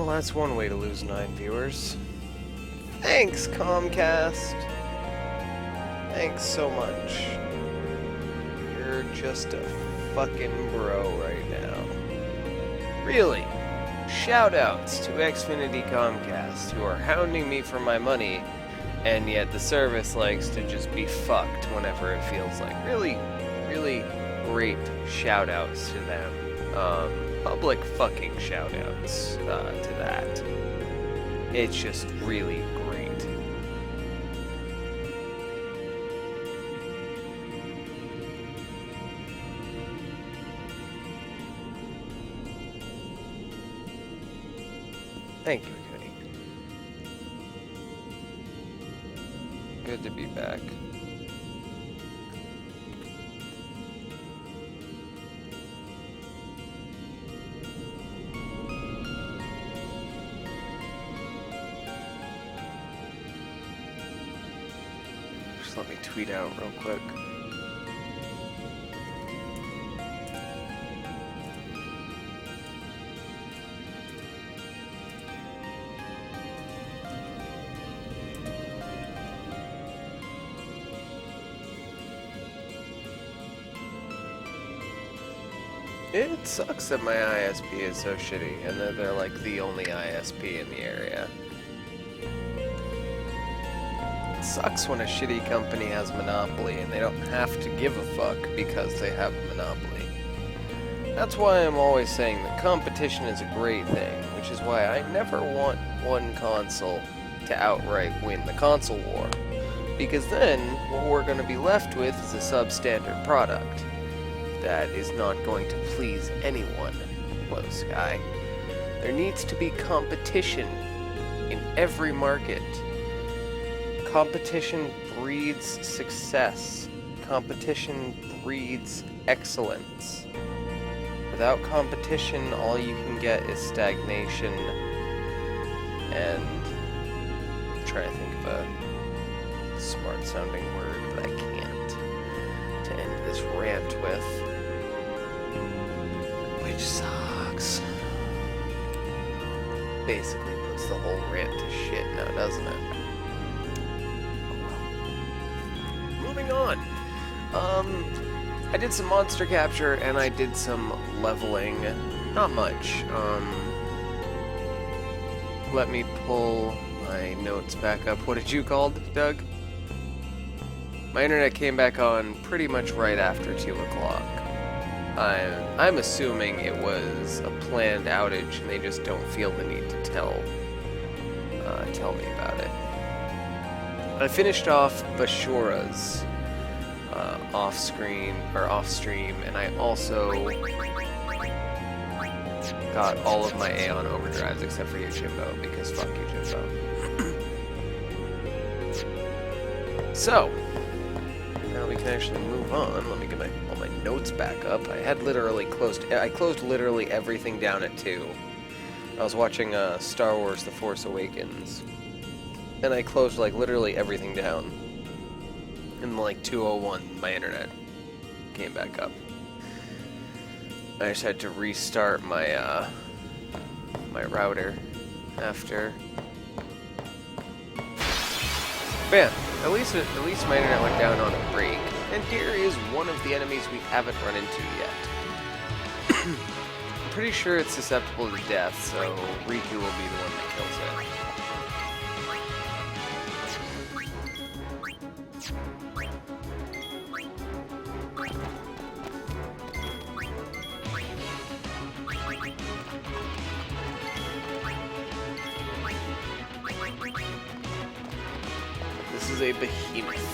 Well, that's one way to lose 9 viewers. Thanks, Comcast. Thanks so much. You're just a fucking bro right now. Really. Shoutouts to Xfinity Comcast, who are hounding me for my money, and yet the service likes to just be fucked whenever it feels like. Really, really great shoutouts to them. Public fucking shoutouts to that. It's just really great. Thank you, Cody. Good to be back. Just let me tweet out real quick. It sucks that my ISP is so shitty, and that they're like the only ISP in the area. It sucks when a shitty company has a monopoly and they don't have to give a fuck because they have a monopoly. That's why I'm always saying that competition is a great thing, which is why I never want one console to outright win the console war. Because then, what we're going to be left with is a substandard product that is not going to please anyone, Blue Sky. There needs to be competition in every market. Competition breeds success. Competition breeds excellence. Without competition, all you can get is stagnation and... I'm trying to think of a smart-sounding word that I can't to end this rant with. Which sucks. Basically puts the whole rant to shit now, doesn't it? Moving on. I did some monster capture and I did some leveling. Not much. Let me pull my notes back up. What did you call it, Doug? My internet came back on pretty much right after 2 o'clock. I'm assuming it was a planned outage and they just don't feel the need to tell me about it. I finished off Bashura's off-stream, and I also got all of my Aeon overdrives except for Yojimbo, because fuck Yojimbo. So, now we can actually move on. Let me get all my notes back up. I closed literally everything down at 2. I was watching Star Wars The Force Awakens, and I closed like literally everything down. And like 2:01, my internet came back up. I just had to restart my my router after. But yeah, at least my internet went down on a break. And here is one of the enemies we haven't run into yet. I'm pretty sure it's susceptible to death, so Riku will be the one that kills it. This is a behemoth.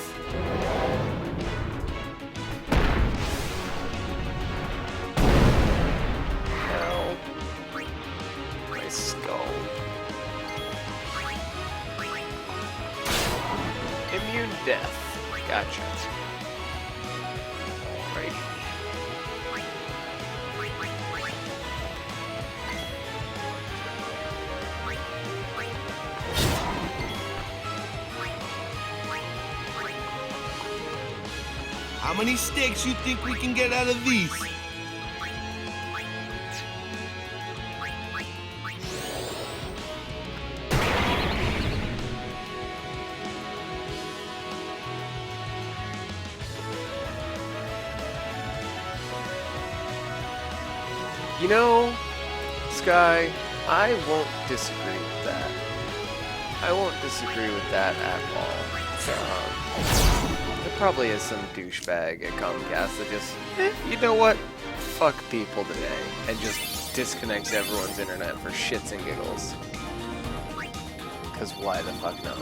Ow. My skull. Immune death. Gotcha. Alrighty. How many steaks you think we can get out of these? You know, Sky, I won't disagree with that. I won't disagree with that at all. There probably is some douchebag at Comcast that just, you know what? Fuck people today, and just disconnects everyone's internet for shits and giggles. Because why the fuck not?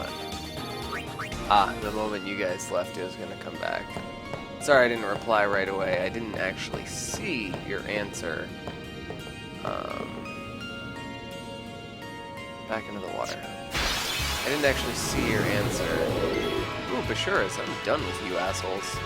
Ah, the moment you guys left, it was gonna come back. Sorry I didn't reply right away. I didn't actually see your answer. Back into the water. I didn't actually see your answer. Ooh, Bashuras, I'm done with you assholes.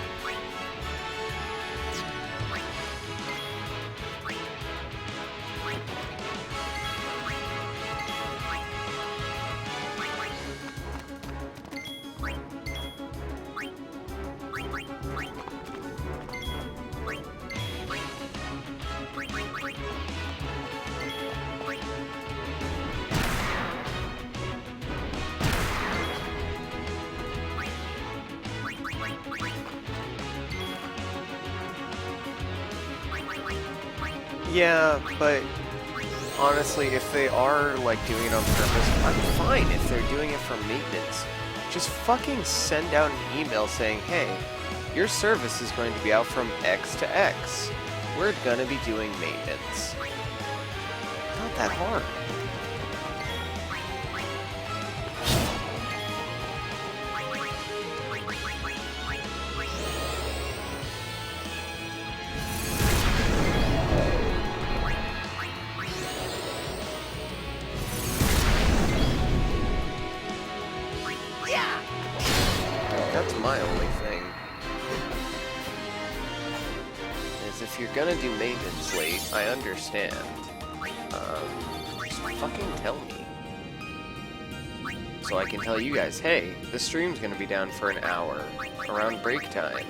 Yeah, but honestly, if they are, like, doing it on purpose, I'm fine if they're doing it for maintenance. Just fucking send out an email saying, hey, your service is going to be out from X to X. We're gonna be doing maintenance. Not that hard. That's my only thing. Is if you're gonna do maintenance late, I understand. Just fucking tell me. So I can tell you guys, hey, the stream's gonna be down for an hour around break time.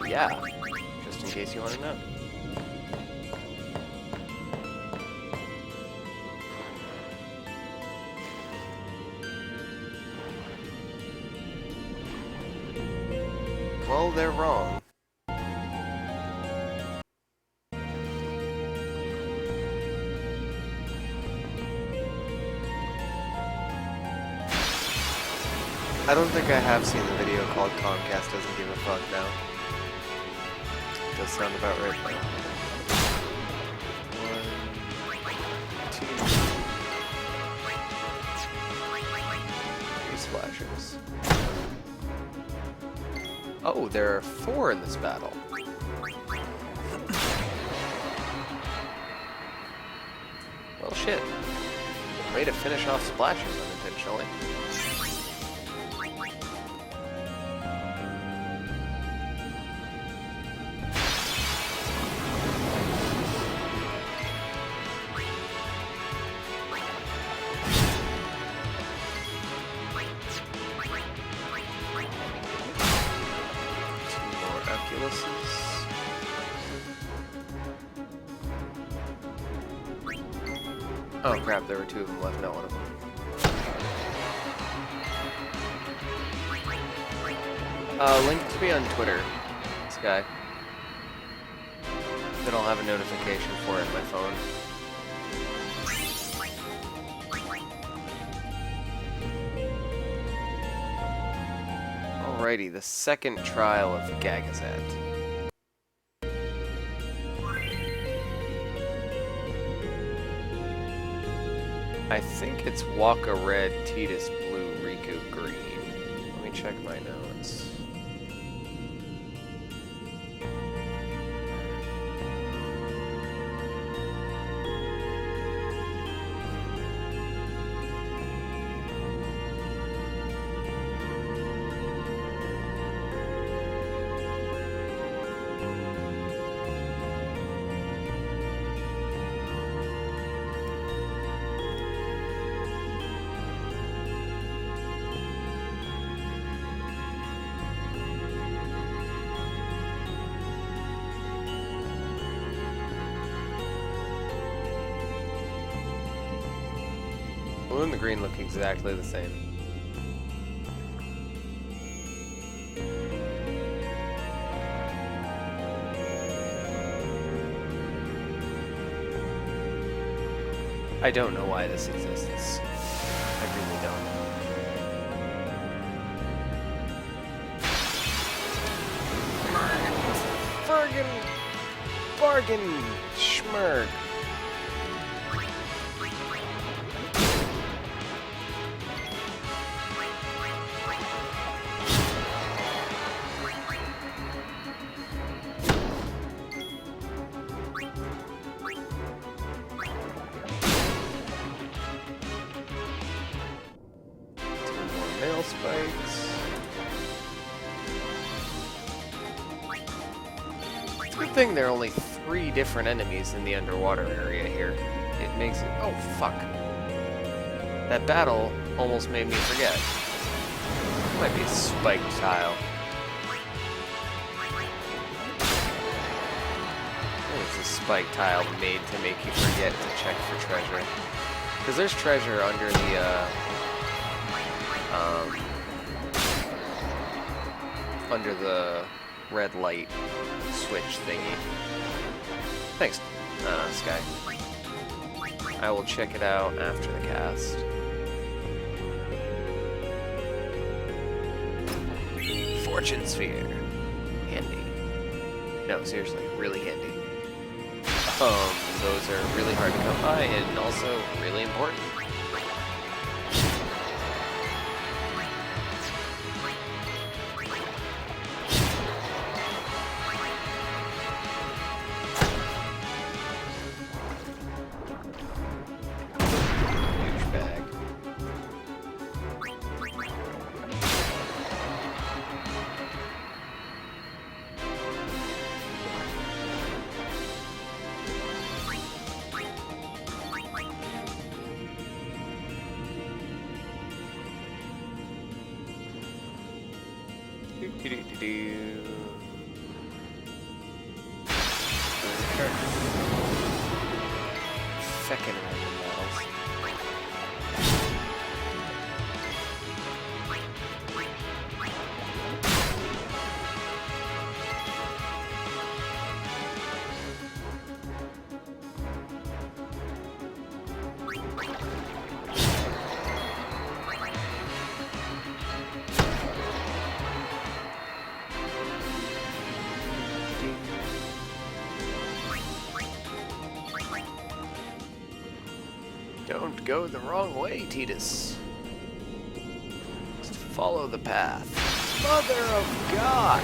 Yeah. Just in case you want to know. Well, they're wrong. I don't think I have seen the video called Comcast Doesn't Give a Fuck now. Does sound about right. 1, 2, 3 splashers. Oh, there are 4 in this battle. Well, shit. Way to finish off splashers unintentionally. Oh crap, there were 2 of them left, not one of them. Link to me on Twitter, Sky. Then I'll have a notification for it on my phone. Alrighty, the second trial of Gagazet. I think it's Waka Red, Tidus Blue, Riku Green. Let me check my notes. Blue and the green look exactly the same. I don't know why this exists. I really don't. Friggin' bargain schmirg. Nail spikes. It's a good thing there are only 3 different enemies in the underwater area here. It makes it... Oh, fuck. That battle almost made me forget. Might be a spike tile. What is a spike tile made to make you forget to check for treasure? Because there's treasure under the, under the red light switch thingy. Thanks, Sky. I will check it out after the cast. Fortune Sphere. Handy. No, seriously, really handy. Those are really hard to come by and also really important. Second random battles. Don't go the wrong way, Titus. Just follow the path. Mother of God!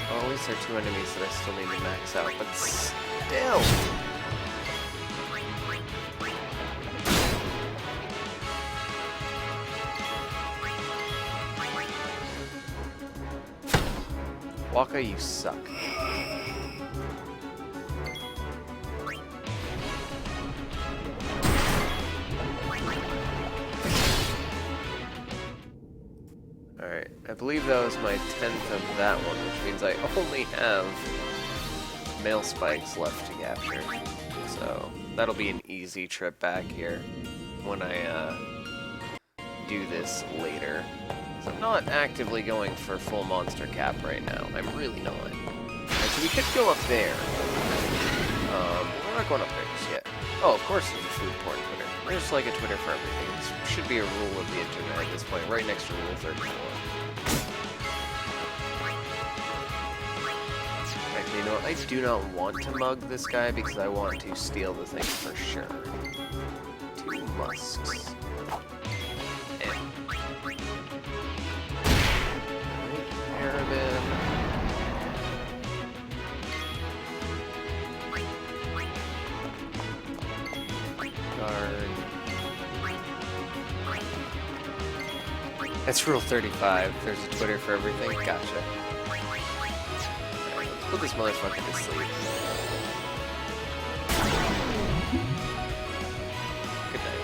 Well, at least there are 2 enemies that I still need to max out, but still! Waka, you suck. Alright, I believe that was my 10th of that one, which means I only have male spikes left to capture. So, that'll be an easy trip back here when I do this later. So I'm not actively going for full monster cap right now. I'm really not. Right, so we could go up there. We're not going up there just yet. Oh, of course there's a food porn Twitter. There's like a Twitter for everything. This should be a rule of the internet at this point, right next to Rule 34. Actually, you know what? I do not want to mug this guy because I want to steal the thing for sure. 2 musks. Paraben. Guard. That's Rule 35. There's a Twitter for everything. Gotcha. Alright, let's put this motherfucker to sleep. Good night.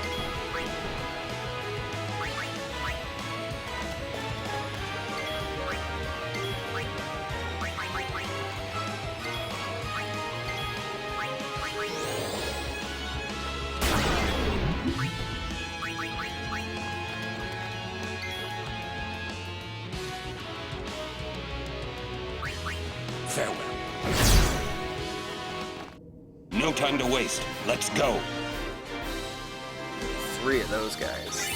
Farewell. No time to waste. Let's go. 3 of those guys.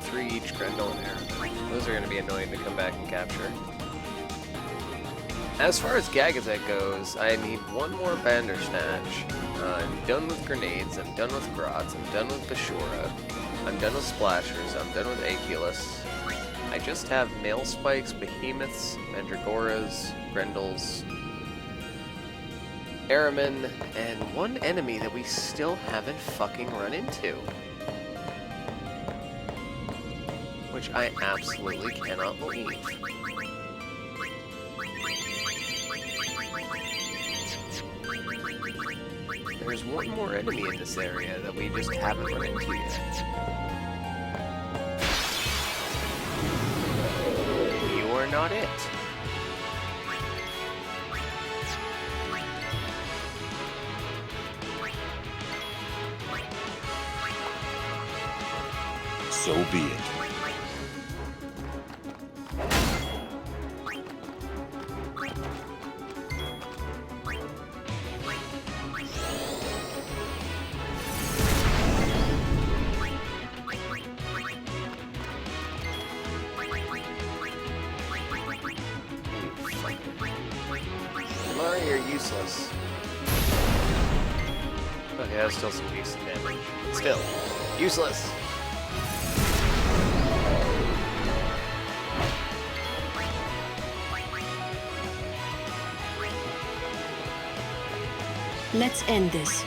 3 each Grendel and Aramon. Those are going to be annoying to come back and capture. As far as Gagazet goes, I need 1 more Bandersnatch. I'm done with grenades, I'm done with grots, I'm done with Bashura, I'm done with splashers, I'm done with Aculus. I just have Mail Spikes, Behemoths, Mandragoras, Grendels, Aramon, and 1 enemy that we still haven't fucking run into. Which I absolutely cannot believe. There's 1 more enemy in this area that we just haven't run into yet. You are not it. So be it. Mari, you're useless. Okay, that's still some decent damage. Still, useless. Let's end this.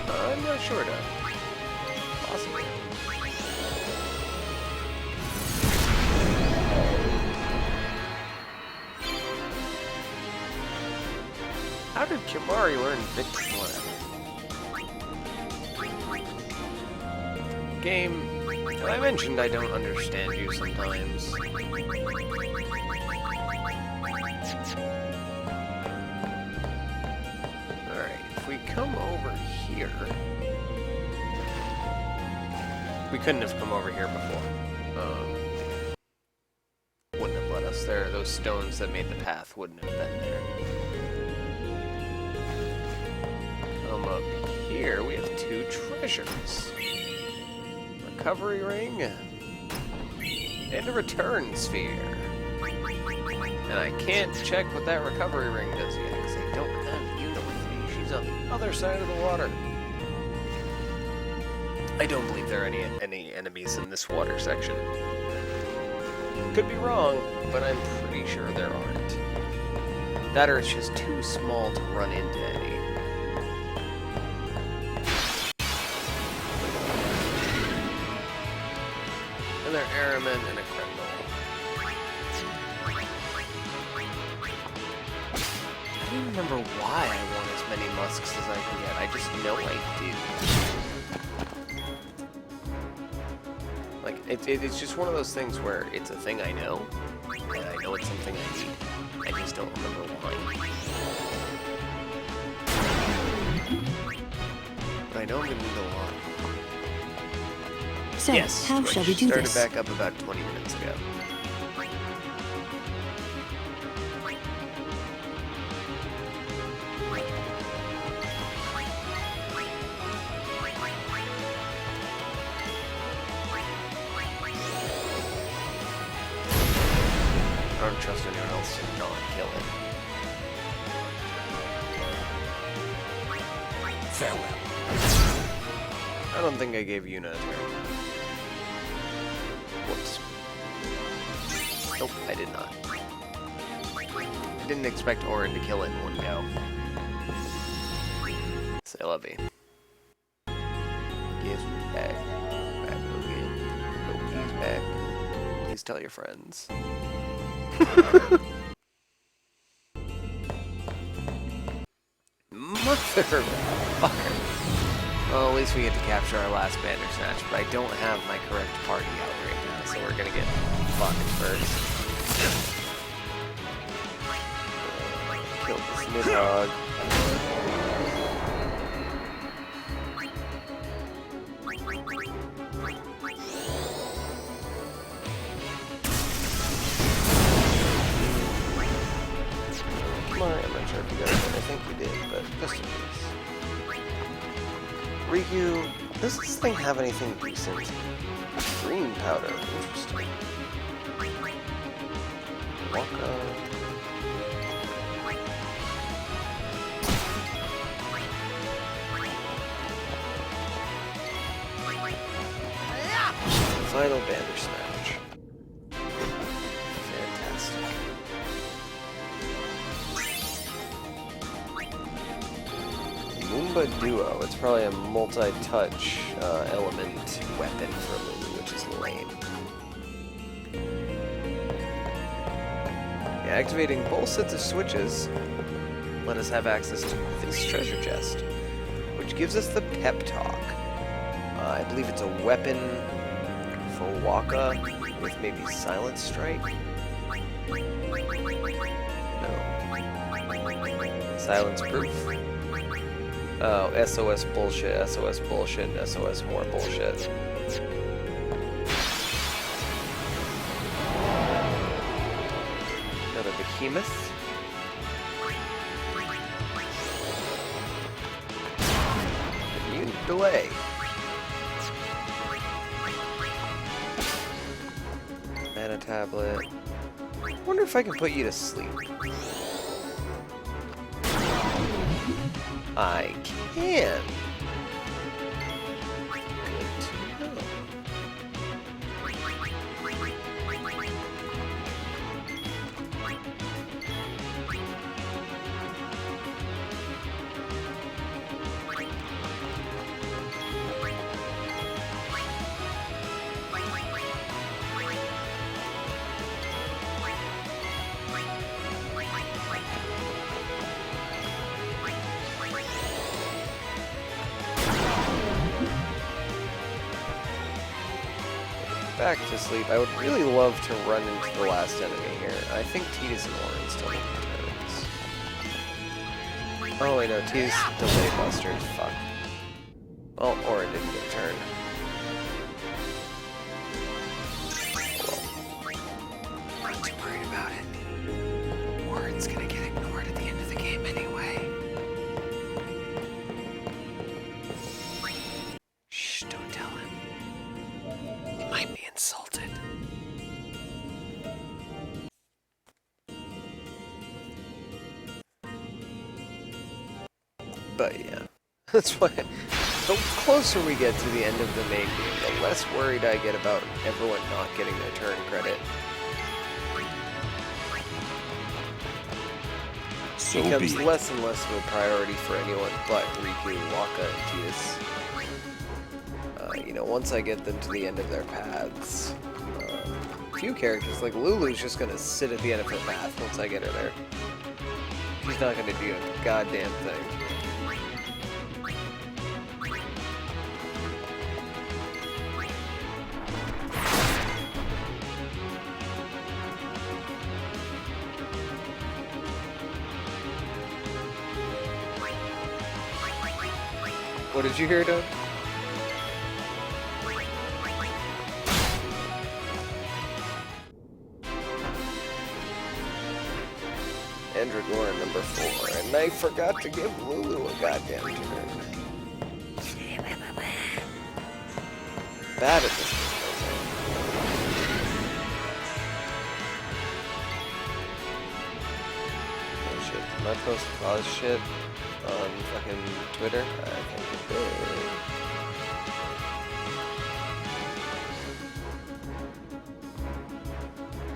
I'm not sure though. Possibly. How did Kimari learn Victor Slam? Game, I mentioned I don't understand you sometimes. Alright, if we come over here... We couldn't have come over here before. Wouldn't have let us there. Those stones that made the path wouldn't have been there. Come up here, we have 2 treasures. Recovery ring and a return sphere. And I can't check what that recovery ring does yet because I don't have Yuna with me. She's on the other side of the water. I don't believe there are any enemies in this water section. Could be wrong, but I'm pretty sure there aren't. That or it's just too small to run into any. Another Aramon and a Grendel. I don't remember why I want as many musks as I can get. I just know I do. Like, it's just one of those things where it's a thing I know, and I know it's something I need. I just don't remember why. But I know I'm gonna need a lot. So, Yes, how shall we do started this? back up about 20 minutes ago. I don't trust anyone else to not kill him. Farewell. I don't think I gave Yuna a turn. Whoops. Nope, I did not. I didn't expect Orin to kill it in one go. Say lovey. Guess who's back? Back again. Oh, he's back. Please tell your friends. Motherfucker. Well, at least we get to capture our last Bandersnatch, but I don't have my correct party out right now, so we're gonna get fucked first. Kill this Nidhogg. Come on, I'm not sure if you got it, but I think you did. Ryu, does this thing have anything decent? Green powder, interesting. Waka. Final banner snatch. Fantastic. Moomba Duo. It's probably a multi-touch element weapon for Lulu, which is lame. Yeah, activating both sets of switches let us have access to this treasure chest, which gives us the pep talk. I believe it's a weapon for Waka with maybe Silent Strike? No. Silence Proof? Oh, SOS bullshit, SOS bullshit, SOS more bullshit. Another behemoth. Immune delay. Mana tablet. Wonder if I can put you to sleep. I can. Good to know. Back to sleep. I would really love to run into the last enemy here. I think Tidus and Orin still need turns. Oh wait, no, Tidus delay buster. Fuck. Well, Orin didn't get a turn. Not too worried about it. Orin's gonna get ignored at the end of the game anyway. Shh, don't tell him. He might be insulted. But yeah, that's why the closer we get to the end of the main game, the less worried I get about everyone not getting their turn credit. So It becomes be it. less and less of a priority for anyone but Riku, Waka, and Tidus. You know, once I get them to the end of their paths, a few characters like Lulu's just gonna sit at the end of her path once I get her there. She's not gonna do a goddamn thing. What did you hear, Doug? Andragora number 4, and I forgot to give Lulu a goddamn turn. Bad at this game. Oh shit, did I post cause shit on fucking Twitter? I think it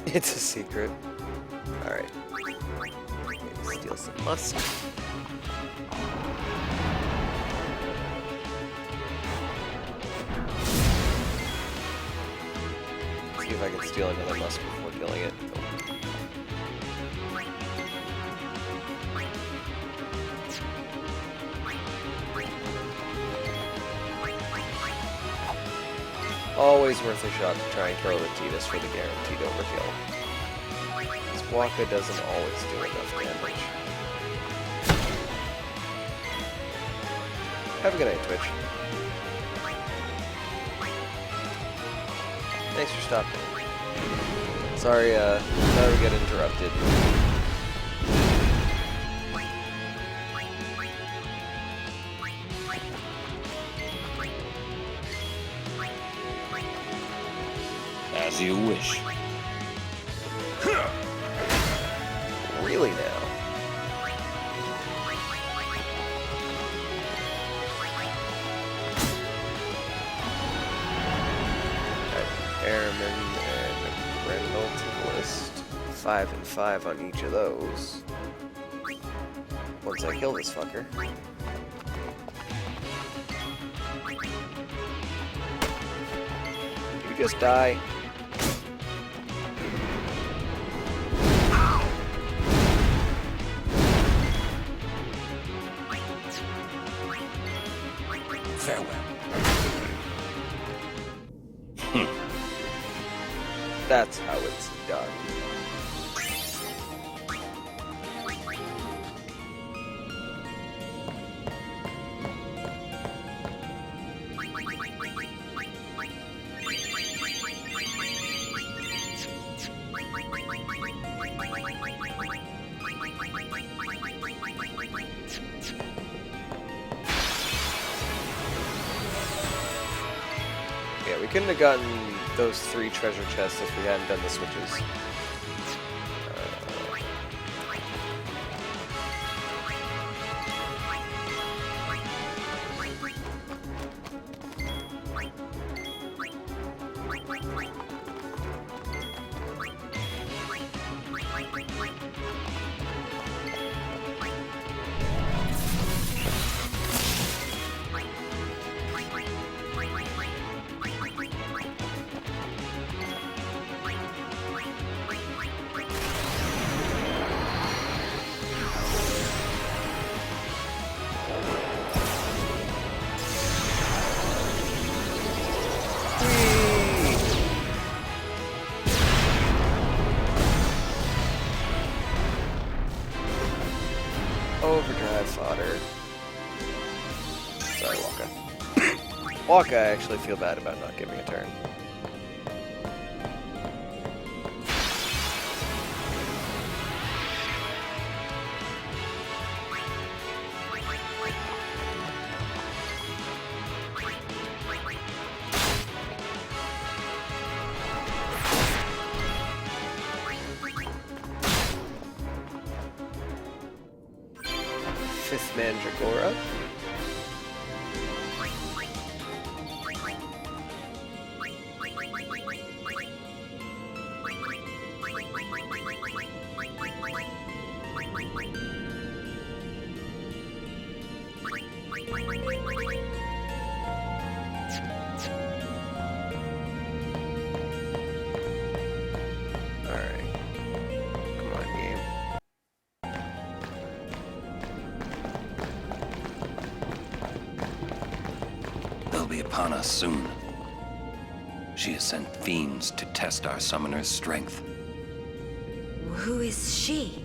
did. It's a secret. Alright. Steal some musk. See if I can steal another musk before killing it. Always worth a shot to try and kill the Tidus for the guaranteed overkill. This Waka doesn't always do enough damage. Have a good night, Twitch. Thanks for stopping. Sorry, we get interrupted. As you wish. Really now? Airman and Rendell to the list. 5 and 5 on each of those. Once I kill this fucker. You just die. Farewell. That's how it's done. Yeah, we couldn't have gotten those 3 treasure chests if we hadn't done the switches. Overdrive fodder. Sorry, Waka. Waka, I actually feel bad about not giving a turn. Fifth Mandragora. Alright. Come on, game. They'll be upon us soon. She has sent fiends to test our summoner's strength. Who is she?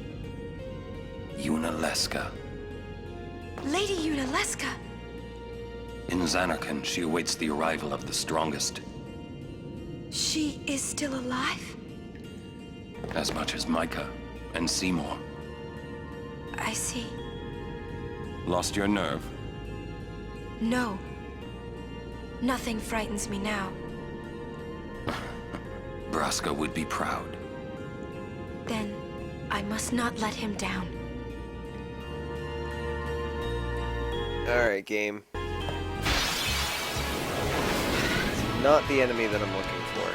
Unaleska. Lady Unaleska. In Zanarkand, she awaits the arrival of the strongest. She is still alive? As much as Micah and Seymour. I see. Lost your nerve? No. Nothing frightens me now. Braska would be proud. Then I must not let him down. Alright, game. It's not the enemy that I'm looking for.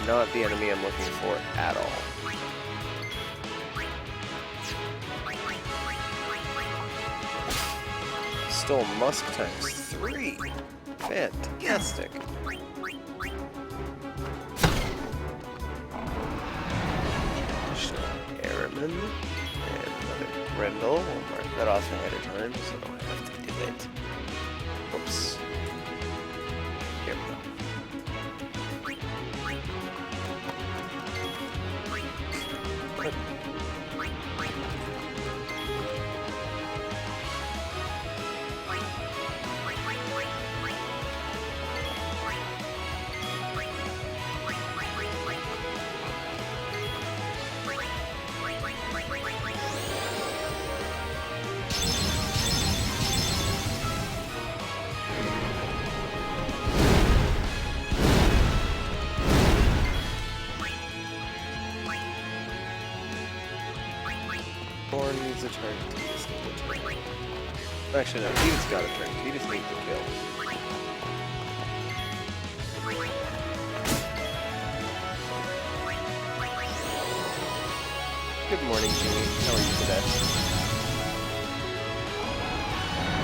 Not the enemy I'm looking for at all. Stole Musk times 3. Fantastic. Airman and another Grendel. We'll mark that off ahead of time so I don't have to do it. Whoops. Here we go. turn? Titus need to turn. Actually, no. Titus got a turn. Titus needs to kill. Good morning, Jimmy. How are you today?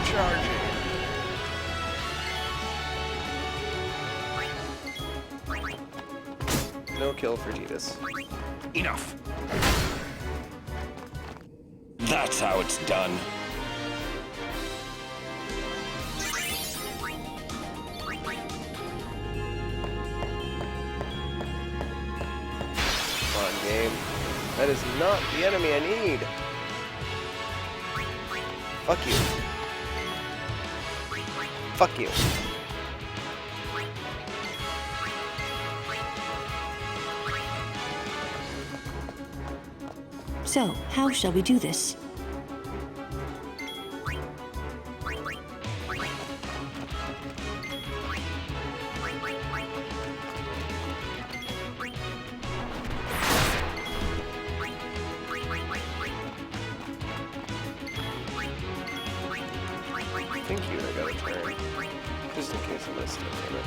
Charging. No kill for Titus. Enough. That's how it's done. Come on, game. That is not the enemy I need. Fuck you. Fuck you. So, how shall we do this? Thank you, I got a turn. Just in case I missed it, damn it.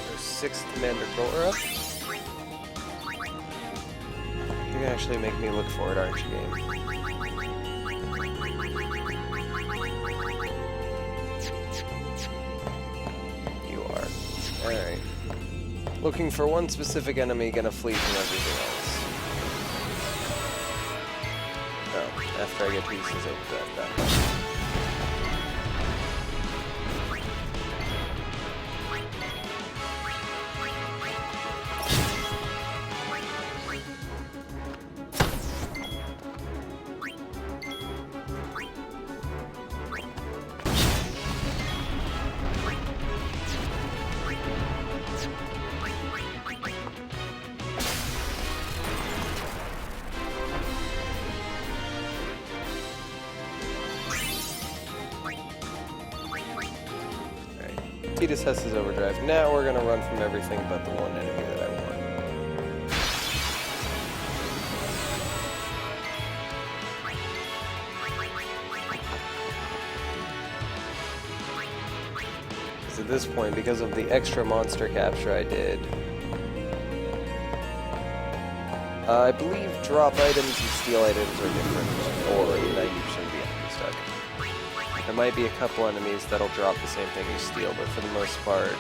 There's 6th Mandrakora. You're gonna actually make me look for it, aren't you, game? Alright. Looking for one specific enemy, gonna flee from everything else. Oh, after I get pieces of that back. Titus has his overdrive. Now we're gonna run from everything but the one enemy that I want. Because at this point, because of the extra monster capture I did, I believe drop items and steal items are different, or 90% of the enemy stuck. There might be a couple enemies that'll drop the same thing you steal, but for the most part,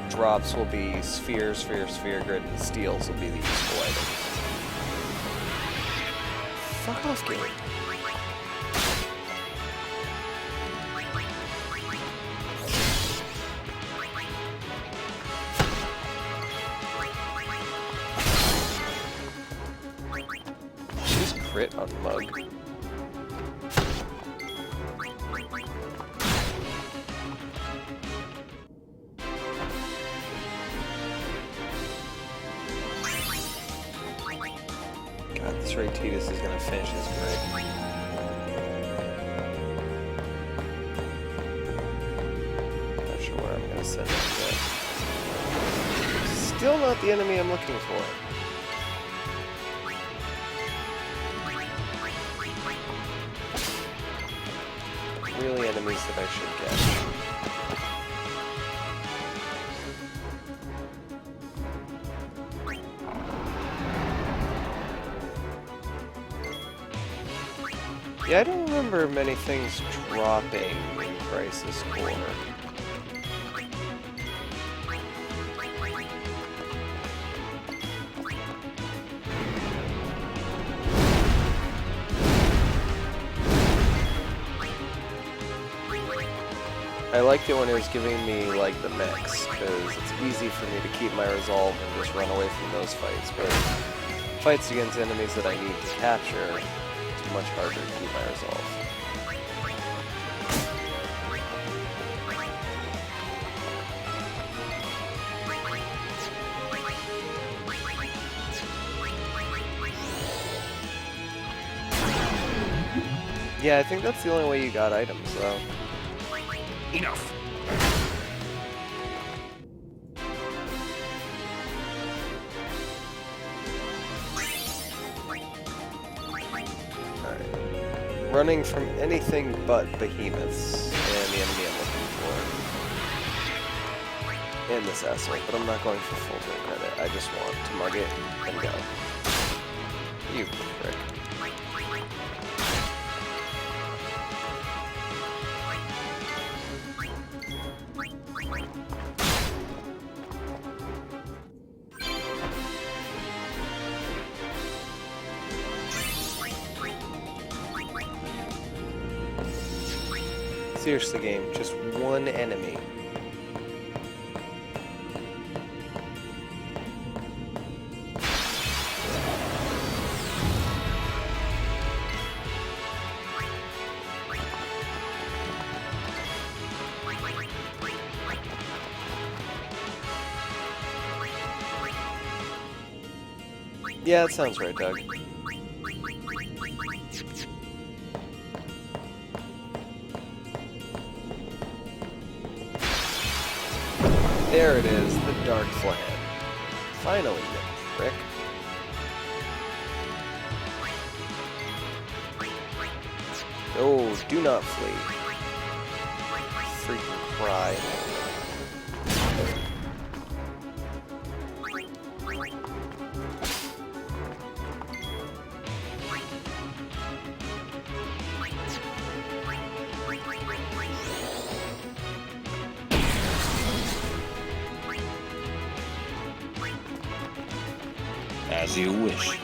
drops will be sphere, sphere, sphere grid, and steals will be the useful items. Fuck off, game. Just crit on Mug. God, this Ray Titus is gonna finish his break. Not sure where I'm gonna send him yet. Still not the enemy I'm looking for. Really enemies that I should get. Yeah, I don't remember many things dropping in Crisis Core. I liked it when it was giving me, like, the mechs, because it's easy for me to keep my resolve and just run away from those fights, but fights against enemies that I need to capture, it's much harder to keep my resolve. Yeah, I think that's the only way you got items, though. Enough. Alright. Running from anything but behemoths and the enemy I'm looking for. And this asshole, but I'm not going for full turn credit. I just want to mug it and go. You prick. Seriously, game, just one enemy. Yeah, that sounds right, Doug. There it is, the Dark Flag. Finally, you prick. Oh, do not flee. Freaking cry. As you wish.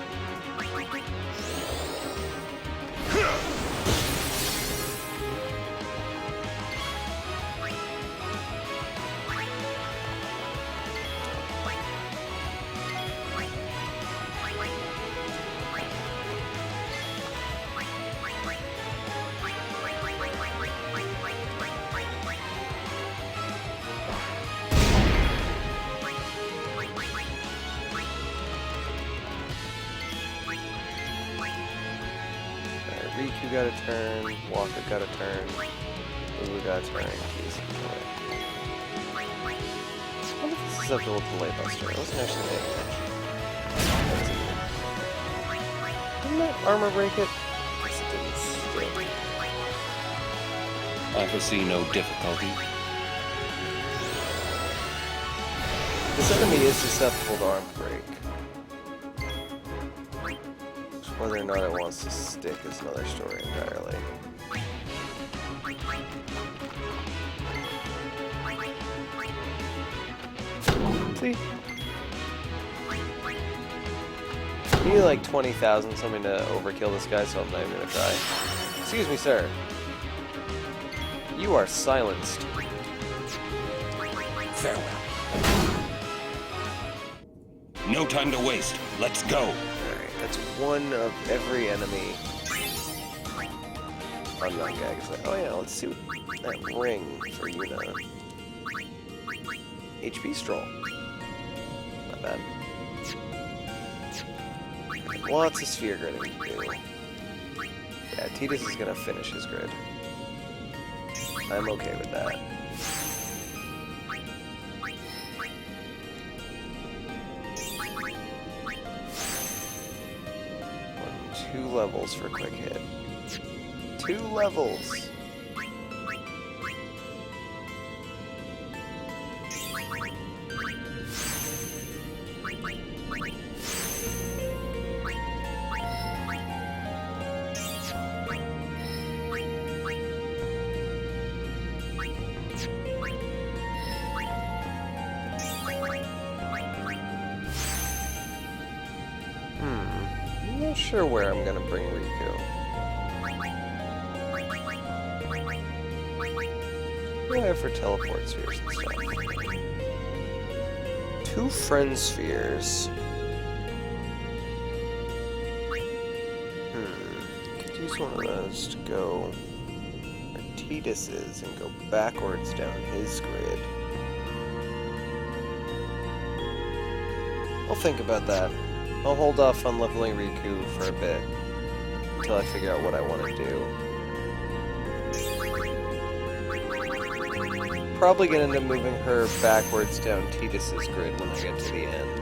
Riku got a turn, Walker got a turn, Lulu got a turn, Keys got a turn. I wonder if this is susceptible to Delay Buster. I wasn't actually paying attention. Didn't that armor break it? Yes, it didn't. Still. I foresee no difficulty. This enemy is susceptible to armor break. Whether or not it wants to stick is another story entirely. See? You need like 20,000 something to overkill this guy, so I'm not even gonna try. Excuse me, sir. You are silenced. Farewell. No time to waste. Let's go. Alright, that's one of every enemy. I'm not gagged. Like, oh yeah, let's see what that ring for Yuna. HP Stroll. Not bad. Lots of sphere gridding to do. Yeah, Tidus is gonna finish his grid. I'm okay with that. 2 levels for quick hit. 2 levels! I'm not sure where I'm gonna bring Riku. What do I have for teleport spheres and stuff? 2 friend spheres. Could use one of those to go where Tidus is and go backwards down his grid. I'll think about that. I'll hold off on leveling Riku for a bit until I figure out what I want to do. probably going to end up moving her backwards down Titus's grid when I get to the end.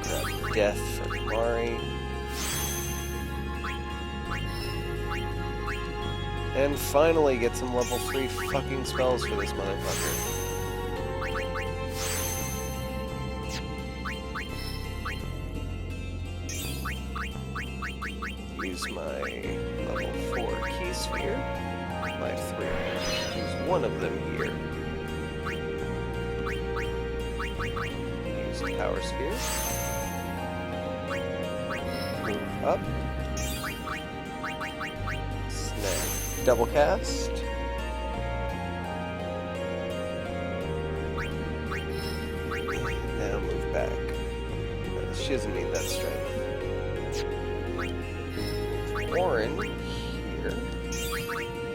Grab Death for Mari. And finally get some level 3 fucking spells for this motherfucker. Use my level 4 key sphere. My 3. Use one of them here. Use a power sphere. Move up. Snap. Double cast. Now move back. She doesn't need that strength. Orin here.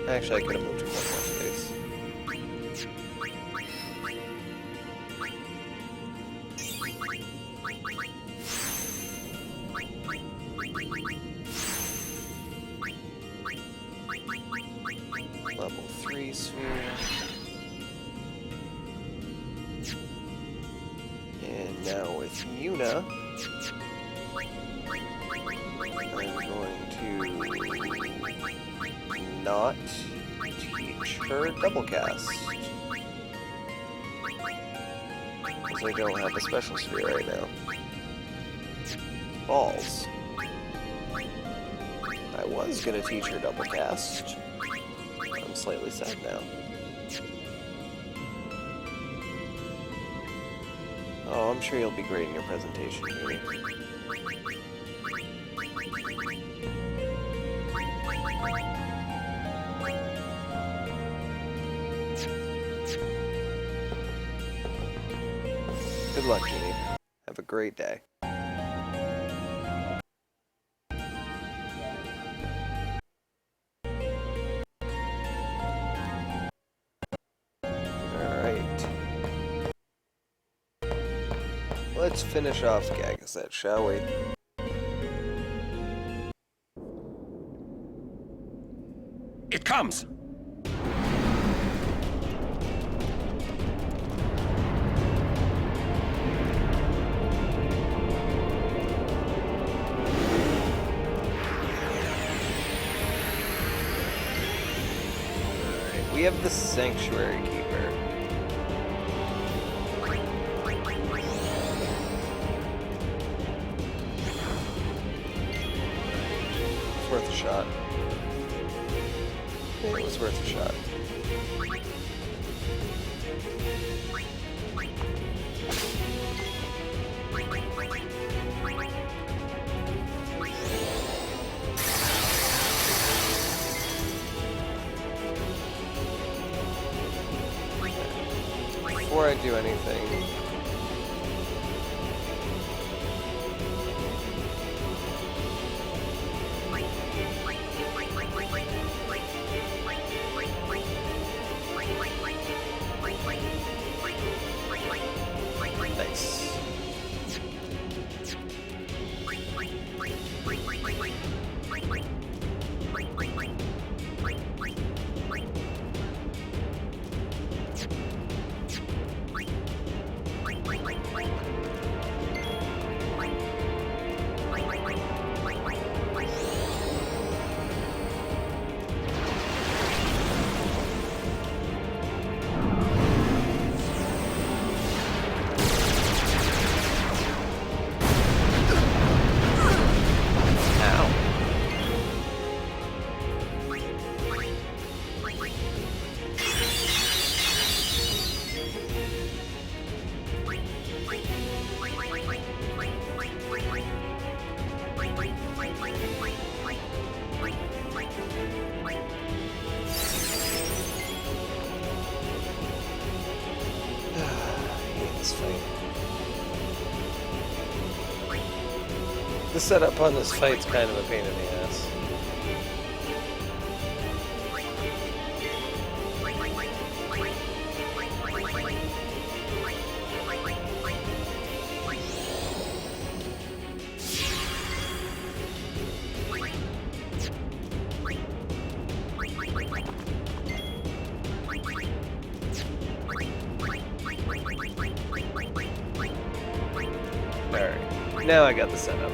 Actually, I could have moved to one more space. Level 3 sphere. And now with Yuna, I'm going to not teach her double cast. Because I don't have a special sphere right now. Balls. I was going to teach her double cast. I'm slightly sad now. Oh, I'm sure you'll be great in your presentation, Yuri. Good luck, Ginny. Have a great day. Alright. Let's finish off Gagaset, shall we? It comes! We have the Sanctuary Keeper. It's worth a shot. It was worth a shot. Before I do anything, nice. The setup on this fight's kind of a pain in the ass. now I got the setup.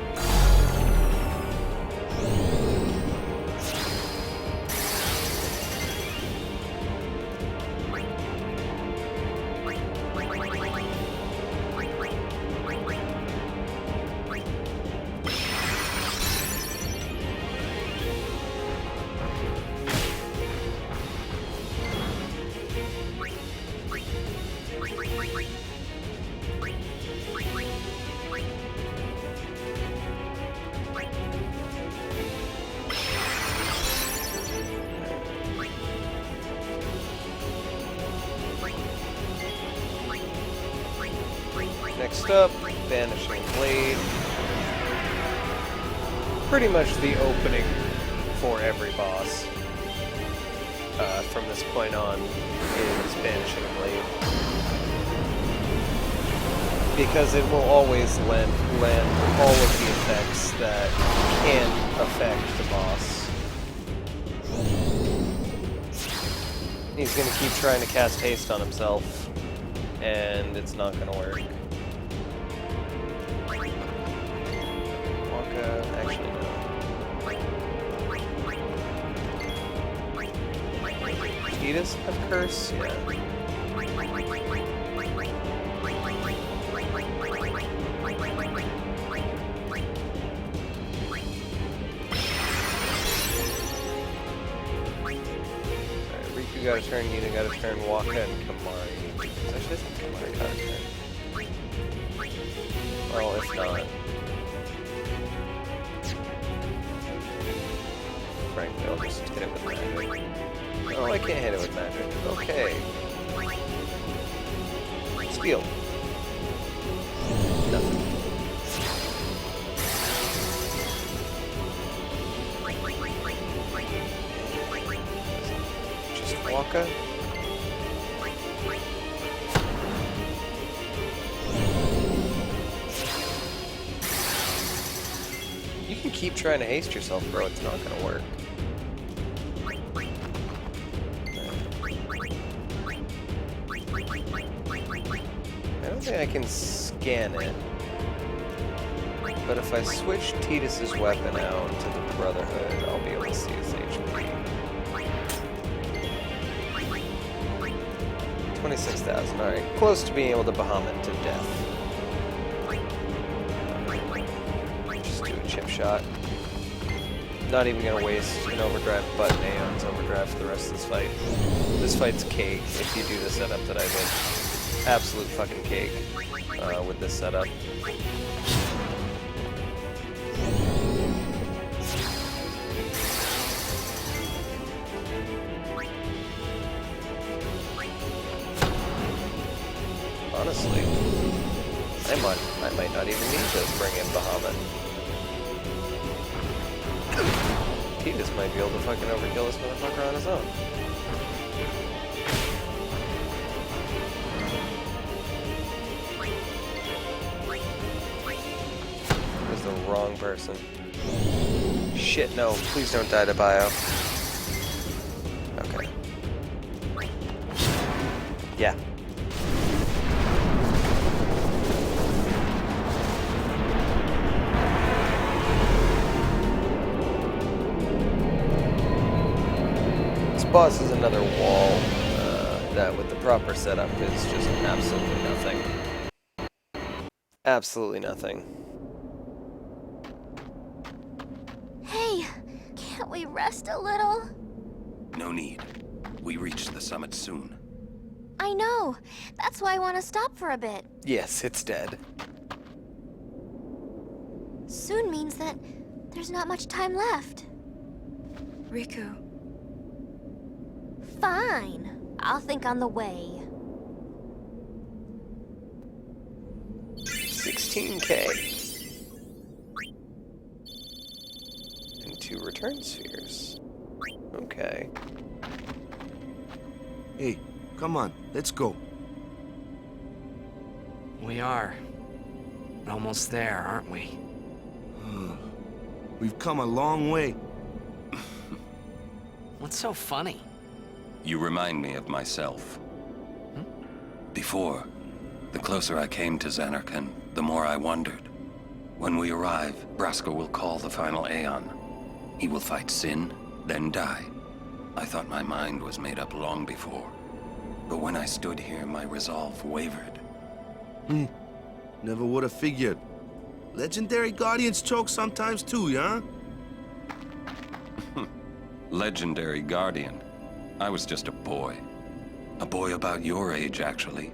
Next up, Vanishing Blade. Pretty much the opening for every boss from this point on is Vanishing Blade. Because it will always land all of the effects that can affect the boss. He's going to keep trying to cast haste on himself, and it's not going to work. Actually, no. Titus have curse? Yeah. Alright, Riku got a turn, Yuna got a turn, Waka and Kamari. Actually, I think Kamari got a turn. Well, if not. Frankly, I'll just hit it with magic. Oh, I can't hit it with magic. Okay. Steel. Nothing. Just Waka. You can keep trying to haste yourself, bro. It's not gonna work. I don't think I can scan it. But if I switch Titus's weapon out to the Brotherhood, I'll be able to see his HP. 26,000, alright. Close to being able to Bahamut to death. Just do a chip shot. Not even gonna waste an overdrive button Aeon's overdrive for the rest of this fight. This fight's cake if you do the setup that I did. Absolute fucking cake with this setup. Honestly, I might not even need to bring in Bahamut. Titus might be able to fucking overkill this motherfucker on his own. That was the wrong person. Shit, no, please don't die to Bio. Okay. Yeah. Boss is another wall that with the proper setup is just absolutely nothing. Absolutely nothing. Hey, can't we rest a little? No need. We reach the summit soon. I know. That's why I want to stop for a bit. Yes, it's dead. Soon means that there's not much time left. Riku. Fine. I'll think on the way. 16K. And 2 return spheres. Okay. Hey, come on, let's go. We are. Almost there, aren't we? We've come a long way. What's so funny? You remind me of myself. Before, the closer I came to Xanarkand, the more I wondered. When we arrive, Braska will call the final Aeon. He will fight sin, then die. I thought my mind was made up long before. But when I stood here, my resolve wavered. Never would have figured. Legendary Guardians choke sometimes too, yeah? Legendary Guardian. I was just a boy. A boy about your age, actually.